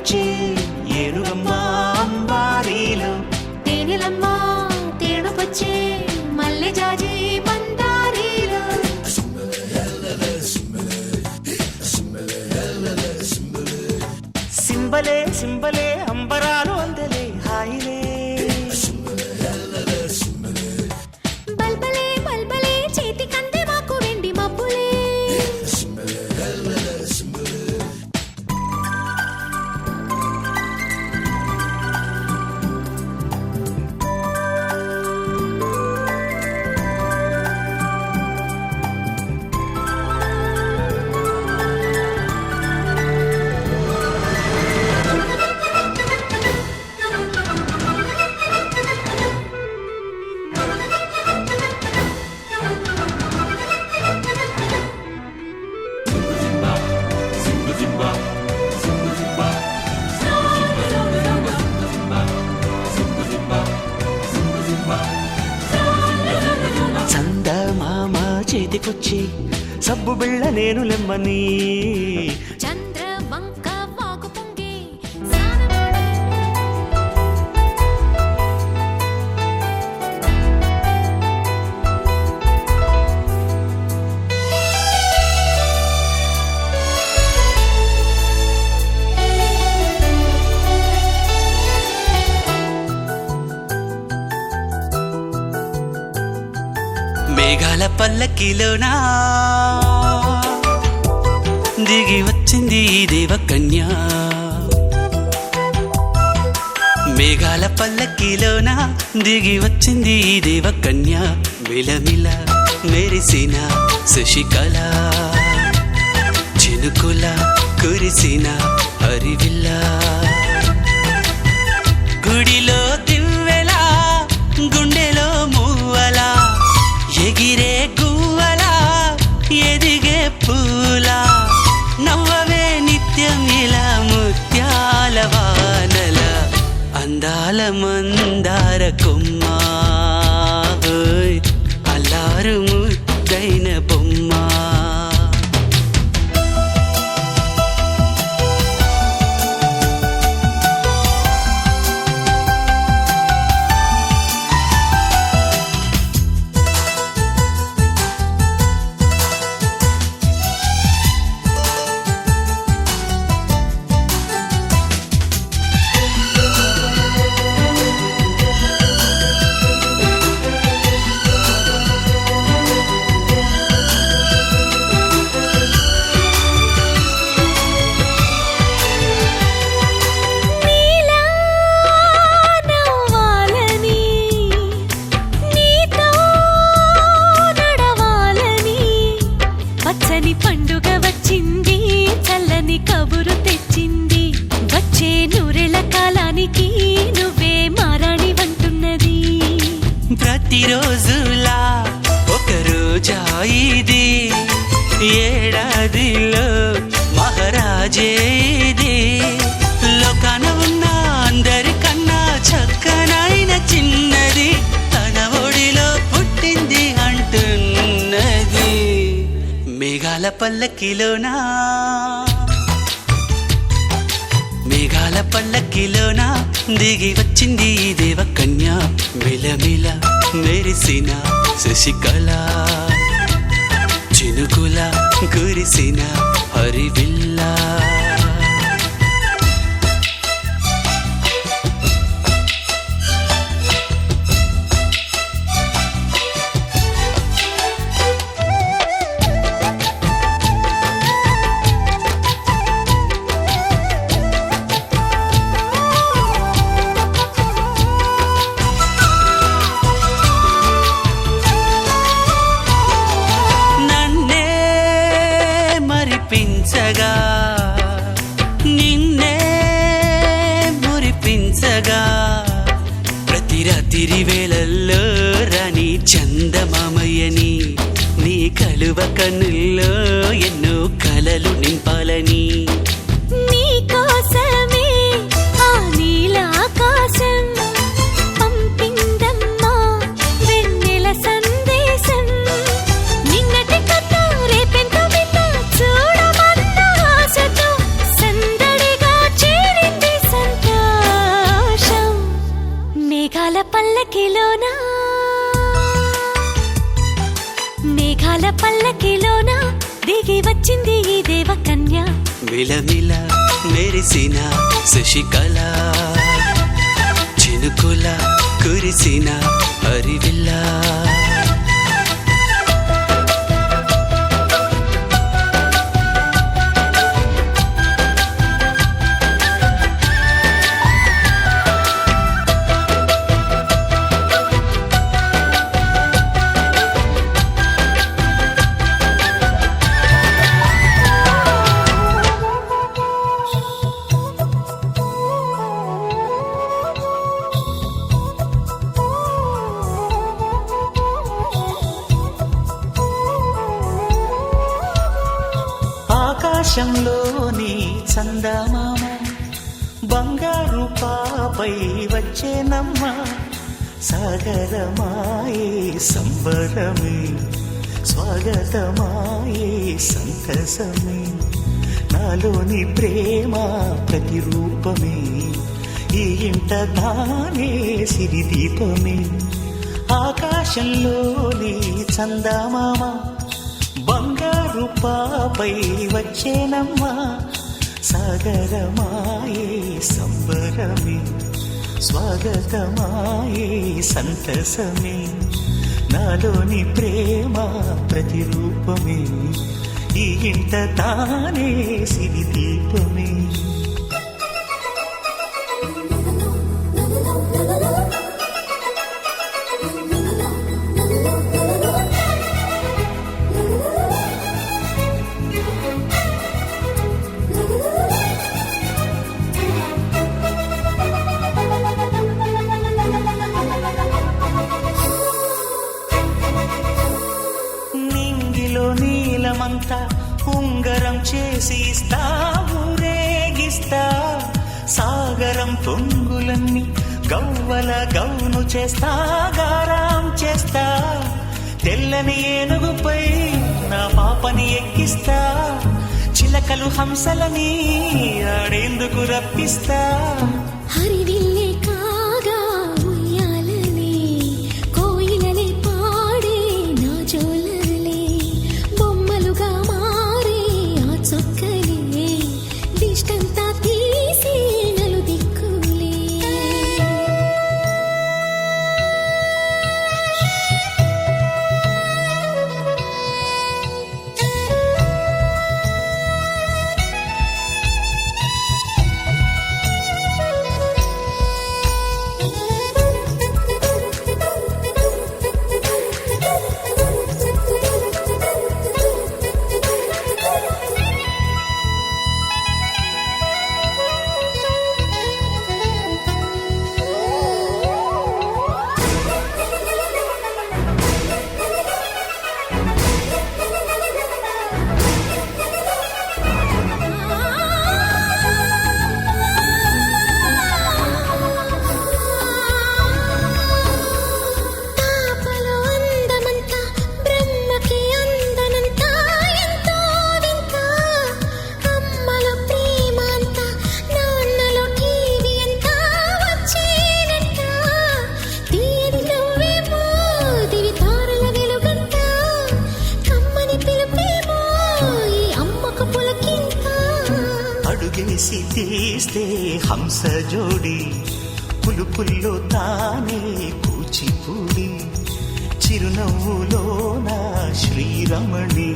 ఏడుకొచ్చి ఏనుగమ్మ అంబారీలు తేనెలమ్మ తేడుకొచ్చి మల్లె జాజి మందారీలు సింబలే సింబలే అంబరాలు అందలే హాయిలే బల్బలే బల్బలే చేతి కందే మాకు వెండి మబ్బులే చందమామ చేతికొచ్చి సబ్బు బిళ్ళ నేను లెమ్మని చంద్ర వంక వాగు పొంగి మేఘాల పల్లకిలోనా దిగి వచ్చింది ఈ దేవకన్య మేఘాల పల్లకిలోనా దిగి వచ్చింది ఈ దేవకన్య మిలమిల మెరిసిన శశికళ చినుకుల కురిసిన హరివిల్ల గుడిలో దివ్వెలా గుండెలో మూవలా ఎగిరే గువ్వలా ఎదిగే పూలా నవ్వవే నిత్యం ఇలా ముత్యాల వానల అందాల మందార కొమ్మ అల్లారు ముద్దైన బొమ్మ పండుగ వచ్చింది చల్లని కబురు తెచ్చింది వచ్చే నూరెళ్ళ కాలానికి నువ్వే మారాణి వంటున్నది ప్రతిరోజులా ఒక రోజా ఇది ఏడాదిలో మహారాజే ఇది లోకాన ఉన్న అందరికన్నా చక్కనైన చిన్నది తన ఒడిలో పుట్టింది అంటున్నది మేఘాల పల్లకిలోనా మేఘాల పల్లకిలోనా దిగి వచ్చింది ఈ దేవకన్య మిలమిల మెరిసిన శశికళ చినుకుల కురిసిన హరివిల్లా నిన్నే మురిపించగా ప్రతి రాత్రి వేళల్లో రాణి చందమామయ్యని నీ కలువ కన్నుల్లో ఎన్నో కలలు నింపాలని నీ కోసమే ఆ నీలాకాశం పంపిందమ్మా వెన్నెల సందేశం నిన్నటి కథ రేపెంత వింత చూడమన్న ఆశతో సందడిగా చేరింది అందాల పల్లకిలోన దిగి వచ్చింది ఈ దేవకన్య. మిలమిల మెరిసిన శశికళ, చినుకుల కురిసిన హరివిల్లా. ఆకాశంలోని చందమామ బంగారు పాపై వచ్చేనమ్మ. సాగరమాయే సంబరమే, స్వాగతమాయే సంతసమే. నాలోని ప్రేమ ప్రతిరూపమే, ఈ ఇంట తానే సిరిదీపమే. ఆకాశంలోని చందమామ బంగారు పాపై వచ్చేనమ్మా. సాగరమాయే సంబరమే, స్వాగతమాయే సంతసమే. నాలోని ప్రేమ ప్రతిరూపమే, ఈ ఇంట తానే సిరిదీపమే. నీలమంతా ఉంగరం చేసి ఇస్తా, ఊరేగిస్తా. సాగరం పొంగులన్నీ గవ్వల గౌను చేస్తా, గారాం చేస్తా. తెల్లని ఏనుగుపై నా పాపని ఎక్కిస్తా, చిలకలు హంసలని ఆడేందుకు రప్పిస్తా. హరివిల్లే కాగా ఉయ్యాలలే, కోయిలలే పాడే నా జోలలే. బొమ్మలుగా మారే ఆ చొక్కలే, దిష్టంతా తీసి నలుదిక్కులే. అడుగేసి తీస్తే హంస జోడి, పులుపుల్లో తానే కూచిపూడి. చిరునవ్వులో నా శ్రీరమణి,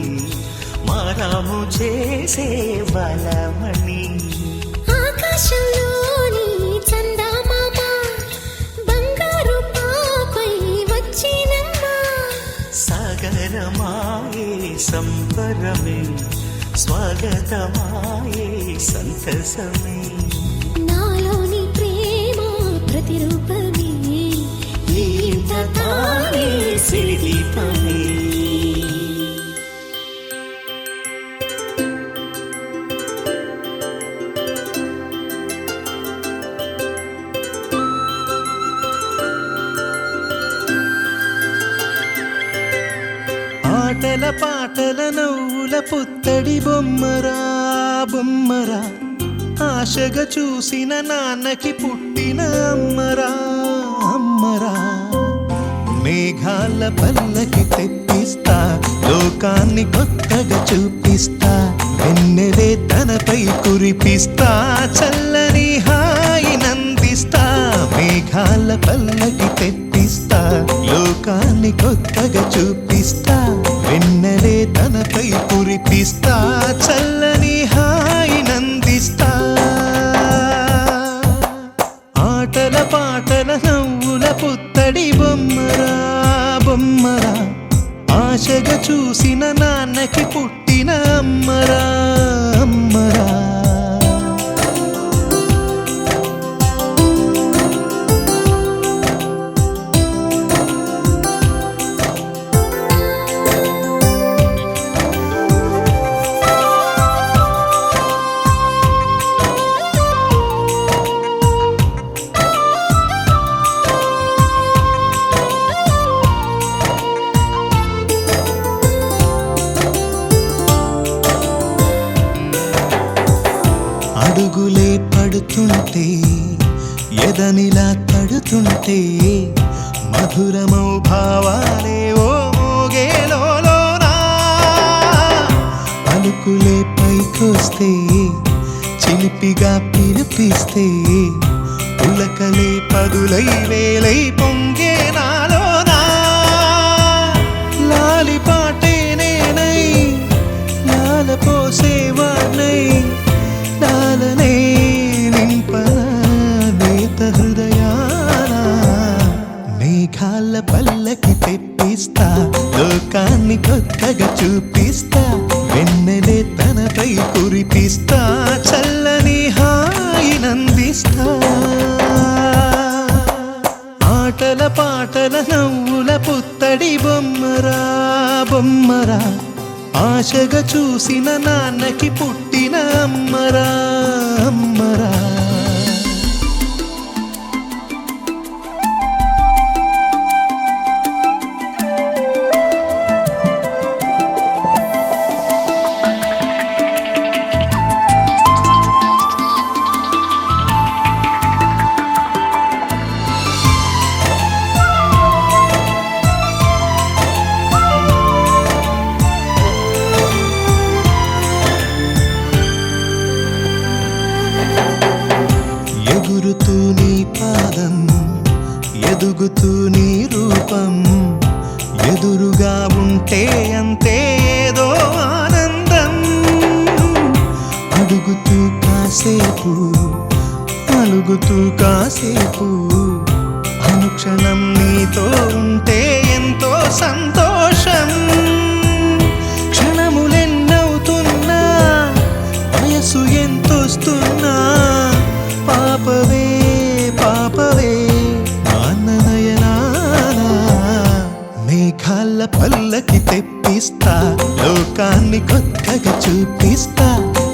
మారాము చేసే బలమణి. ఆకాశంలోని చందమామ బంగారు పాపై వచ్చినమ్మా. సాగరమాయే సంబరమే, స్వాగతమాయే సంతసమే. నాలోని ప్రేమ ప్రతిరూపమే, ఈ ఇంట తానే సిరిదీపమే. ఆటల పాటల నవ్వుల పుత్తడి బొమ్మరా బొమ్మరా, ఆశగా చూసిన నాన్నకి పుట్టిన అమ్మరా అమ్మరా. మేఘాల పల్లకి తెప్పిస్తా, లోక లోకాన్ని కొత్తగా చూపిస్తా వెన్నెలే తనపై కురిపిస్తా చల్లని హాయినందిస్తా మేఘాల పల్లకి తెప్పిస్తా లోకాన్ని కొత్తగా చూపిస్తా వెన్నెలే తనపై కురిపిస్తా చల్లని హాయినందిస్తా ఆటల పాటల నవ్వుల పుత్తడి బొమ్మరా బొమ్మరా ఆశగా చూసిన నాన్నకి పుట్టిన అమ్మరా అమ్మరా అడుగులే పడుతుంటే ఎదనిలా తడుతుంటే మధురమౌ భావాలే ఓ మోగేలోనా పలుకులే పైకొస్తే చిలిపిగా పిలిపిస్తే పులకలే పదులై వేలై పొంగే నాలోనా లాలి పాటే నేనై లాల పోసేవాణ్ణై లాలనే నింపన నేత హృదయాన మేఘాల పల్లకి తెప్పిస్తా లోకాన్ని కొత్తగా చూపిస్తా వెన్నెలే తనపై కురిపిస్తా చల్లని హాయినందిస్తా ఆటల పాటల నవ్వుల పుత్తడి బొమ్మరా బొమ్మరా ఆశగా చూసిన నాన్నకి పుట్టిన అమ్మరా అమ్మరా ఎగురుతూ నీ పాదం ఎదుగుతూ నీ రూపం ఎదురుగా ఉంటే అంతే ఏదో ఆనందం అడుగుతూ కాసేపు అలుగుతూ కాసేపు అనుక్షణం నీతో ఉంటే ఎంతో సంతోషం క్షణములెన్నవుతున్నా వయసు ఎంతొస్తున్నా పాపవే పాపవే నయనానా మేఘాల పల్లకి తెప్పిస్తా లోకాన్ని కొత్తగా చూపిస్తా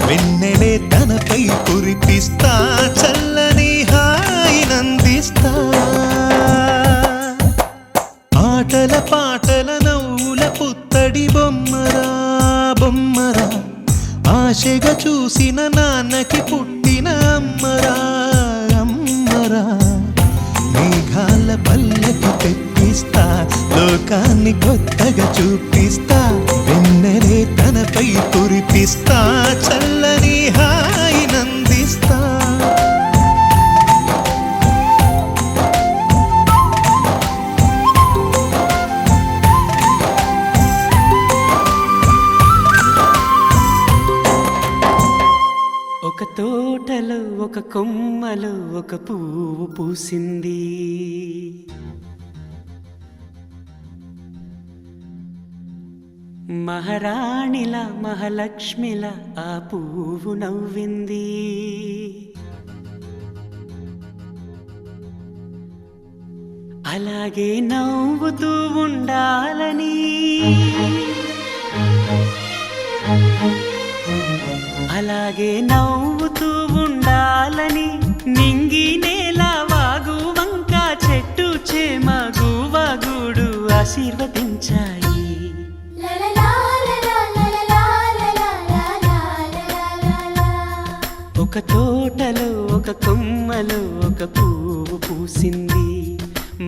వెన్నెలే తనపై కురిపిస్తా చల్లని హాయినందిస్తా ఆటల పాటల నవ్వుల పుత్తడి బొమ్మరా బొమ్మరా ఆశగా చూసిన నాన్నకి పుట్టిన అమ్మరా అమ్మరా మేఘాల పల్లకి తెప్పిస్తా లోకాన్ని కొత్తగా చూపిస్తా వెన్నెలే తనపై కురిపిస్తా చల్లని హాయినందిస్తా ఒక తోటలో ఒక కొమ్మలో ఒక పువ్వు పూసింది మహారాణిల మహాలక్ష్మిల ఆ పువ్వు నవ్వింది అలాగే నవ్వుతూ ఉండాలని అలాగే నవ్వుతూ ఉండాలని నింగి నేల వాగు వంక చెట్టు చేమ గువగుడు ఆశీర్వదించాయి ఒక తోటలో ఒక కొమ్మలో ఒక పువ్వు పూసింది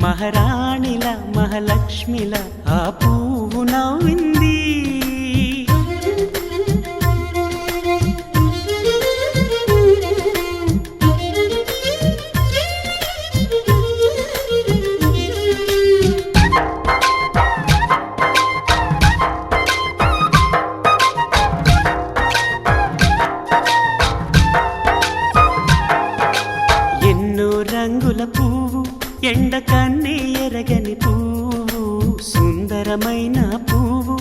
మహారాణిల మహాలక్ష్మిల ఆ పువ్వు నవ్వింది సుందరమైన పువ్వు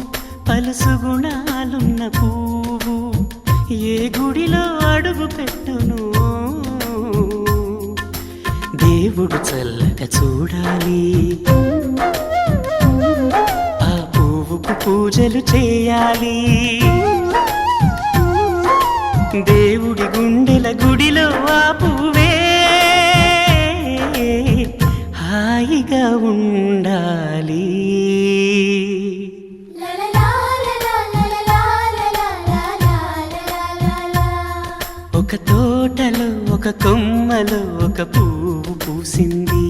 పలుసు గుణాలున్న పువ్వు ఏ గుడిలో అడుగు పెట్టును దేవుడు చల్లగా చూడాలి ఆ పువ్వుకు పూజలు చేయాలి దేవుడి గుండెల గుడిలో ఆ పువ్వే హాయిగా ఉండాలి ఒక తోటలో ఒక కొమ్మలో ఒక పువ్వు పూసింది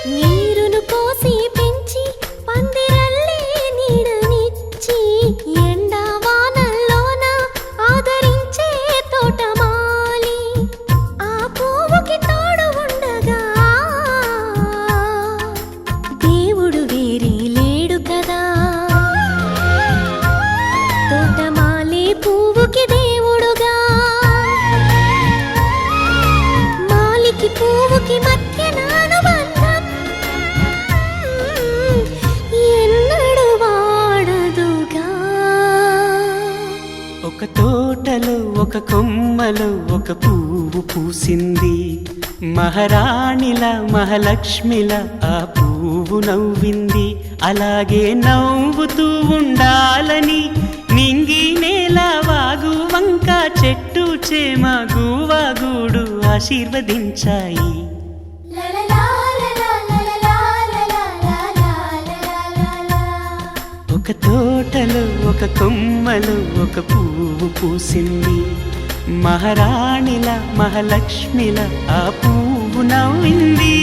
నీరును పోసి పెంచి పందిరల్లే నీడనిచ్చి ఎండా వానల్లోన ఆదరించే తోటమాలి ఆ పువ్వుకి తోడు ఉండగా దేవుడు వేరే లేడు కదా తోటమాలి పువ్వుకి దేవుడుగా మాలికి పువ్వుకి మధ్య అనుబంధం ఎన్నడు వాడదుగా ఒక తోటలో ఒక కొమ్మలో ఒక పువ్వు పూసింది మహారాణిల మహాలక్ష్మిల ఆ పువ్వు నవ్వింది అలాగే నవ్వుతూ ఉండాలని నింగి నేల వాగు వంక చెట్టు చేమ గువాగూడు ఆశీర్వదించాయి ఒక తోటలో ఒక కొమ్మలో ఒక పువ్వు పూసింది మహారాణిల మహాలక్ష్మిల ఆ పువ్వు నవ్వింది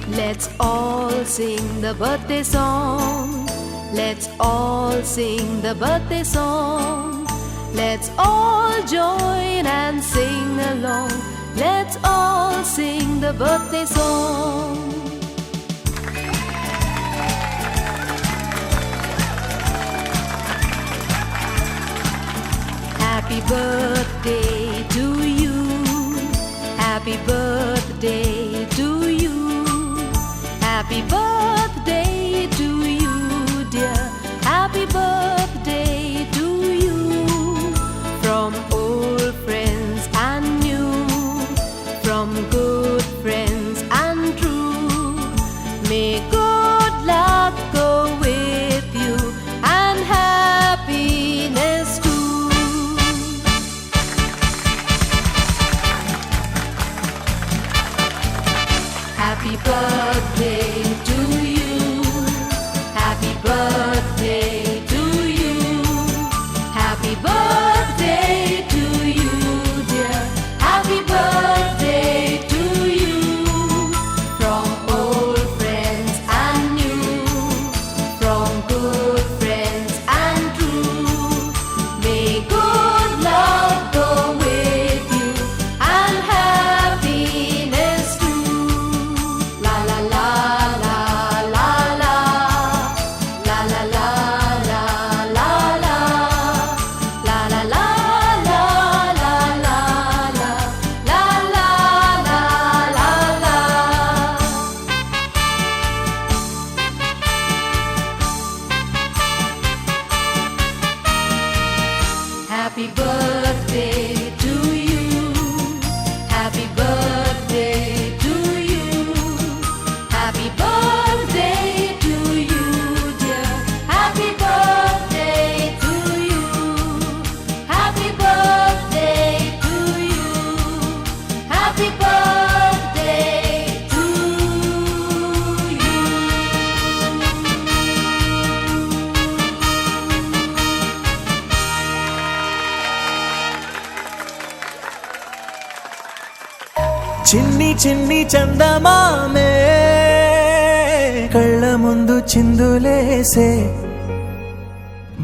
Let's all sing the birthday song. Let's all sing the birthday song. Let's all join and sing along. Let's all sing the birthday song. Happy birthday to you. Happy birthday to you. Happy birthday to you, dear. Happy birthday to you. From old friends and new, from good friends and true. May good luck go with you and happiness too. Happy birthday to you. Happy birthday to you. Happy birthday to you, dear. Happy birthday to you. From old friends and new, from good friends and true. May good luck go with you and happiness too. La la la la la la. La la la la la la. La la la la la la la. La la la la la. Happy birthday to you. Happy birthday to you. Happy birthday to you, dear. Happy birthday to you. Happy birthday to you. Happy birthday to you. చిన్ని చిన్ని చందమామే కళ్ళ ముందు చిందులేసే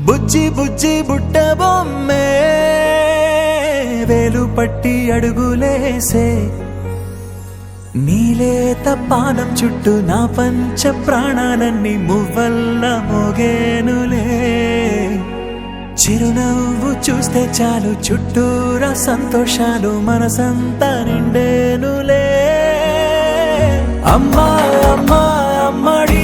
బుజ్జి బుజ్జి బుట్ట బొమ్మే వేలు పట్టి అడుగులేసే నీలేత పానం చుట్టూ నా పంచ ప్రాణాలన్నీ మువ్వల్ల మోగేనులే చిరునవ్వు చూస్తే చాలు చుట్టూరా సంతోషాలు మనసంతా నిండేనులే అమ్మా అమ్మా అమ్మడి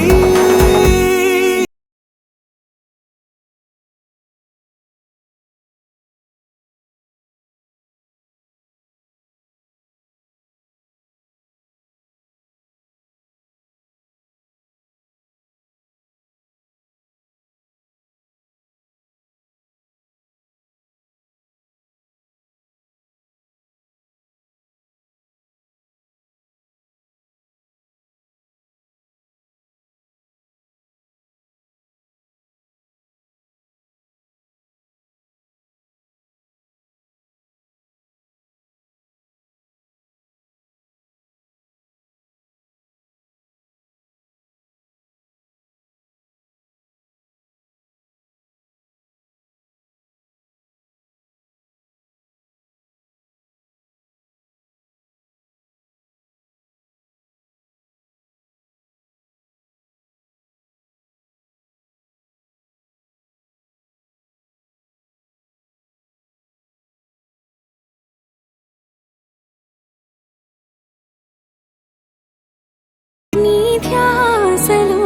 నీ ధ్యాసలో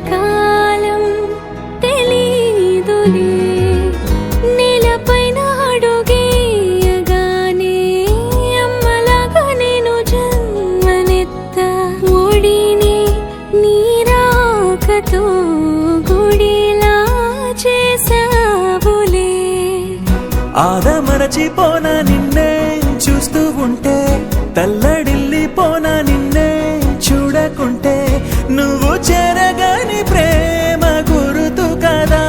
కాలం తెలీదులే నేలపైన అడుగేయగానే అమ్మలాగా నేను జన్మనెత్త ఒడిని నీరాకతో గుడిలా చేసావులే ఆదమరచిపోనా నిన్నే చూస్తూ ఉంటే తల్లడిల్లిపోనా నిన్నే చూడకుంటే నువ్వు చెరగని ప్రేమ గురుతు కదా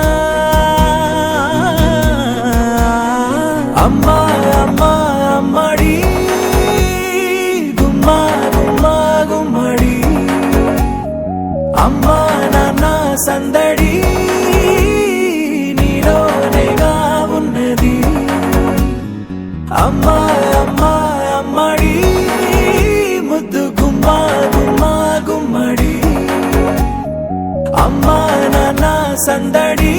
అమ్మా అమ్మా అమ్మడి గుమ్మా గుమ్మా గుమ్మడి అమ్మా నాన్న సందడి నీలోనేగా ఉన్నది అమ్మా అమ్మా అమ్మడి ముద్దు గుమ్మా గుమ్మా గుమ్మడి అమ్మా నాన్న సందడి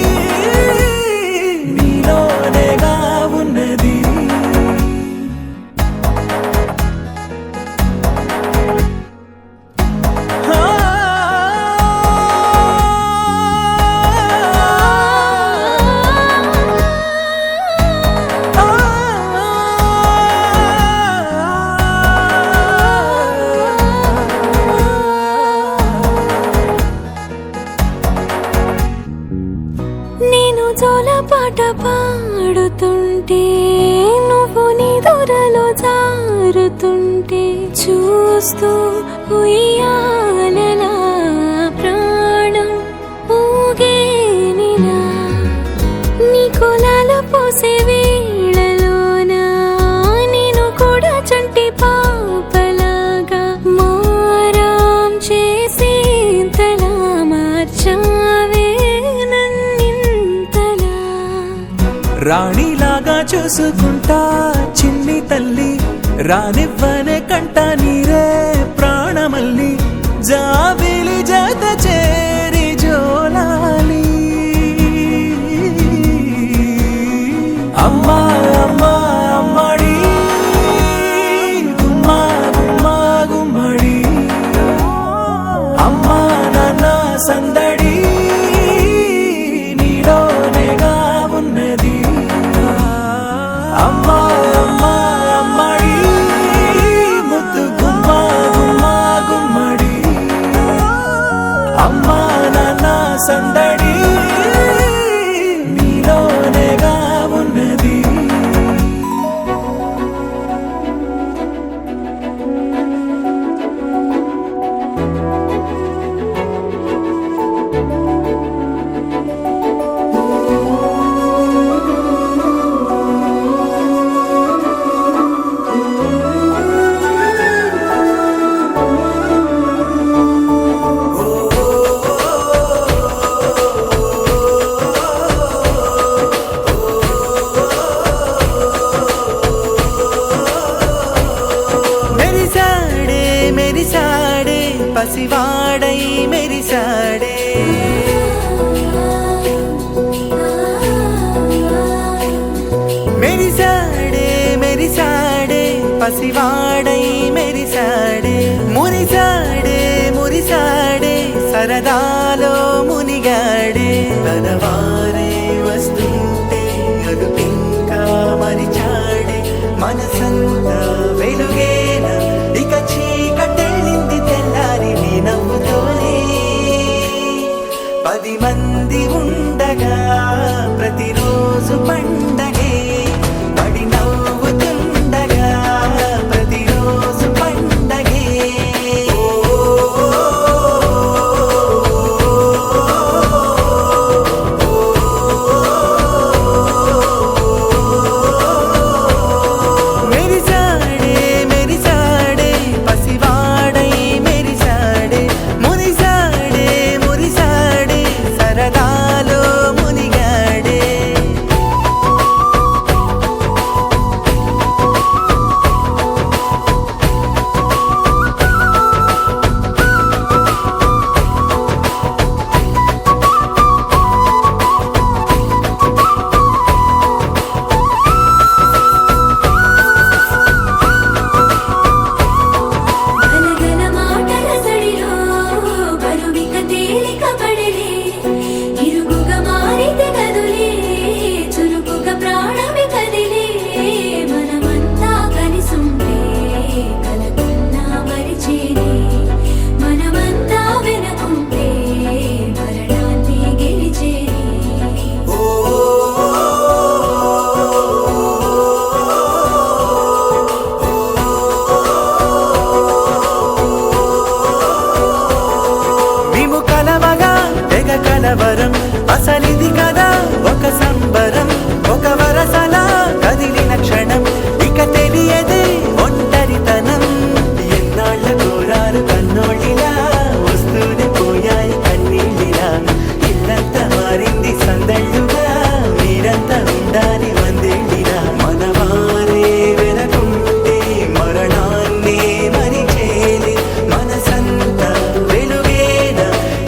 నీలోనేగా ఉన్నది నేను జోలపాట పాడుతుంటే నువ్వు నీ దూరలో జారుతుంటే చూస్తూ ఉయ్యాలలా ప్రాణం ఊగేనిలా నీ కులాల పోసే వేళలోన నేను కూడా చంటి పాపలాగా మారాం చేసేంతలా మార్చావే రాణిలాగా చూసుకుంటా చిన్ని తల్లి రానివ్వనే కంట నీరే ప్రాణమల్లి జాబిలి జత చేరి జోలాలి అమ్మా అమ్మా అమ్మడి గుమ్మా గుమ్మా గుమ్మడి అమ్మా నాన్న సందడి నీలోనేగా ఉన్నది అమ్మా అమ్మా అమ్మడి ముద్దు గుమ్మా గుమ్మా గుమ్మడి అమ్మా నాన్న సందడి నీలోనేగా ఉన్నది పసివాడై మెరిసాడే మెరిసాడే మెరిసాడే పసివాడై మెరిసాడే మురిసాడే మురిసాడే సరదాలో మునిగాడే తన వారే వస్తుంటే అదుపింకా మరిచాడే మనసంతా వెలుగేన ఇక చీకటెళ్ళింది తెల్లారి నీ నవ్వుతోనే 10 మంది ఉండగా ప్రతిరోజు పండగే పడి నవ్వుతుండగా ప్రతిరోజు పండగే మెరిసాడే మెరిసాడే పసివాడై మెరిసాడే మురిసాడే మురిసాడే సరదాలో మునిగాడే గలగల మాటల సడిలో బరువిక తేలిక పడలే ఇరుగుగా మారితే కదులే చురుకుగా ప్రాణమి కదిలే మనమంతా కలిసుంటే కలకున్నా మరిచేనే మనమంతా వెనకుంటే మరణాన్ని గెలిచేనే మేము కలవగా తెగ కలవరం అసలిది కదా ఒక సంబరం ఒక వరసలా కదిలిన క్షణం ఇక తెలియదే ఒంటరితనం ఎన్నాళ్ళ కోరారు కన్నోళ్ళిలా వస్తూనే పోయాయి కన్నీళ్ళిలా ఇల్లంతా మారింది సందళ్ళుగా మీరంతా ఉండాలి వందేళ్ళిలా మనవారే వెనకుంటే మరణాన్ని మరిచేలి మనసంతా వెలుగేన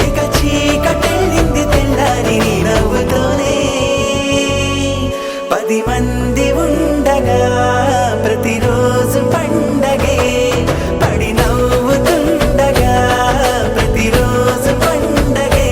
ఇక చీకటెళ్ళింది తెల్లారి నీ నవ్వుతోనే 10 మంది ఉండగా ప్రతిరోజు పండగే పడి నవ్వుతుండగా ప్రతిరోజు పండగే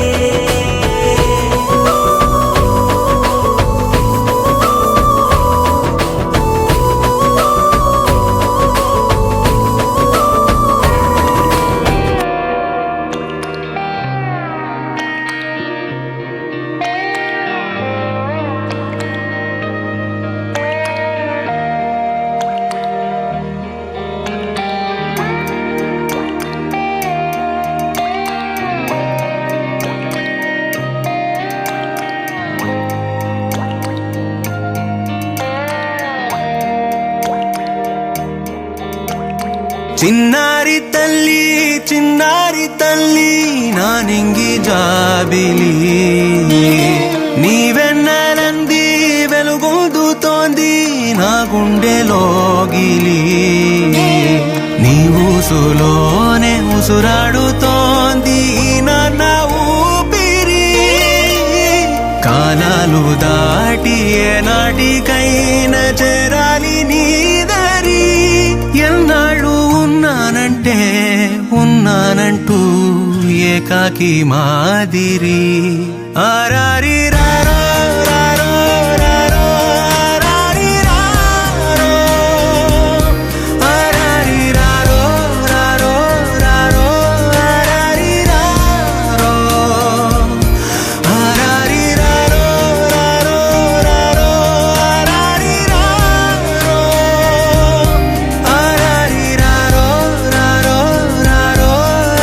చిన్నారి తల్లి నా నింగి జాబిలి నీవెన్నెలంది వెలుగొందుతోంది నా గుండెలోగిలి నీ ఊసులోనే ఉసురాడుతోంది నా ఊపిరి కాలాలు దాటి ఏనాటికైనా చేరాలి నీ దరి ఎన్నాళ్ళు ఉన్నానంటూ ఏకాకి మాదిరి ఆరారి రారో రారో రారో ఆరారి రారో ఆరారి రారో రారో రారో ఆరారి రారో ఆరారి రారో రారో రారో ఆరారి రారో ఆరారి రారో రారో రారో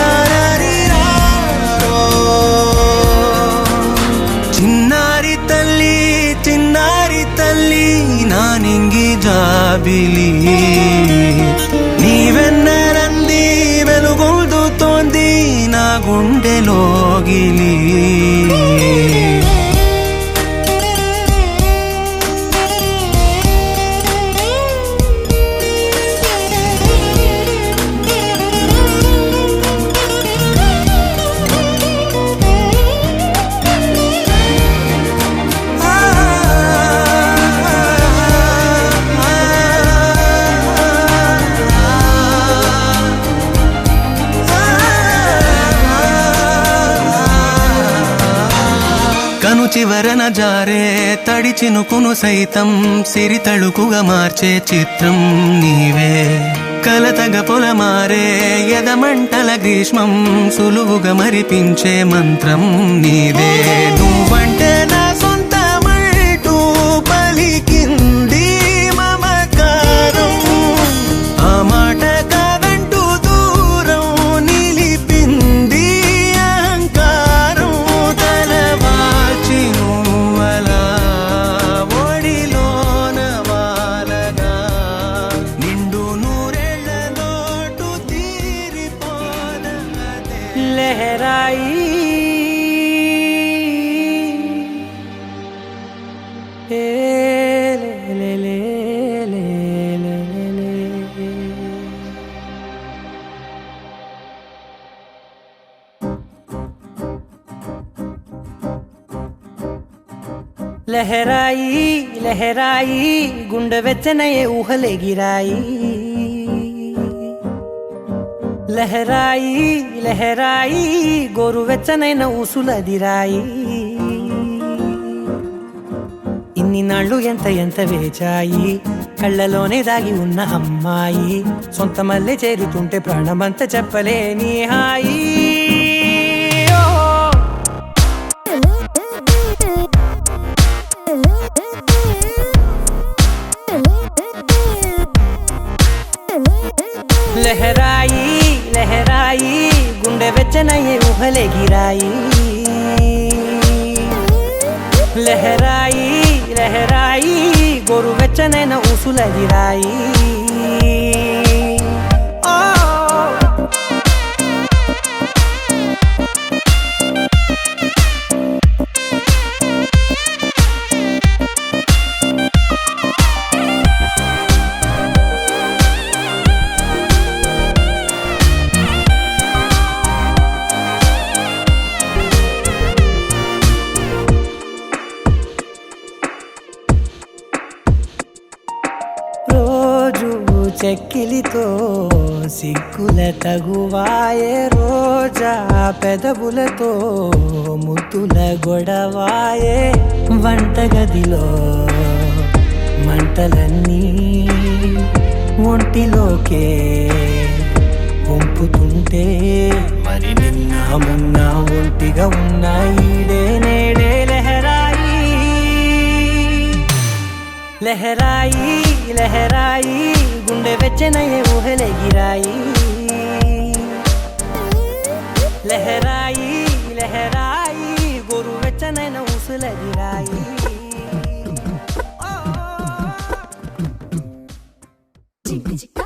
ఆరారి రారో చిన్నారి తల్లి నా నింగి జాబిలి నీవెన్నెలంది వెలుగొందుతోంది నా గుండెలోగిలి చివరన జారే తడి చినుకును సైతం సిరి తళుకుగా మార్చే చిత్రం నీవే కలతగ పొలమారే ఎదమంటల గ్రీష్మం సులువుగా మరిపించే మంత్రం నీదే నువ్వంటే నా సొంతమంటూ పలికింది మమకారం ఆ మాట కాదంటూ దూరం నిలిపింది అహంకారం తలవాల్చి నువ్వలా ఒడిలోన వాలగా నిండు నూరెళ్ళ లోటు తీరిపోదదే లహరాయి ఏ లే లే లే లే లే లే. లహరాయి లహరాయి గుండె వెచ్చనయే ఊహలెగిరాయి లహరాయి లహరాయి గోరు వెచ్చనైన ఊసులదిరాయి ఇన్ని నాళ్ళు ఎంత ఎంత వేచాయి కళ్ళలోనే దాగి ఉన్న అమ్మాయి సొంత మల్లె చేరుతుంటే ప్రాణమంతా చెప్పలేని హాయి ఓ. లహరాయి లహరాయి గుండె వెచ్చనయ్యే ఊహలెగిరాయి లహరాయి లహరాయి గోరు వెచ్చనైన ఊసులదిరాయి రోజు చెక్కిలితో సిగ్గుల తగువాయే రోజా పెదవులతో ముద్దుల గొడవాయే వంటగదిలో మంటలన్నీ ఒంటిలోకే వంపుతుంటే మరి నిన్న మొన్న ఒంటిగా ఉన్న ఈడే నేడే లహరాయి లహరాయి లహరాయి గుండె వెచ్చనయ్యే ఊహలెగిరాయి లహరాయి లహరాయి గోరు వెచ్చనైన ఊసులదిరాయి చిక్కు చిక్క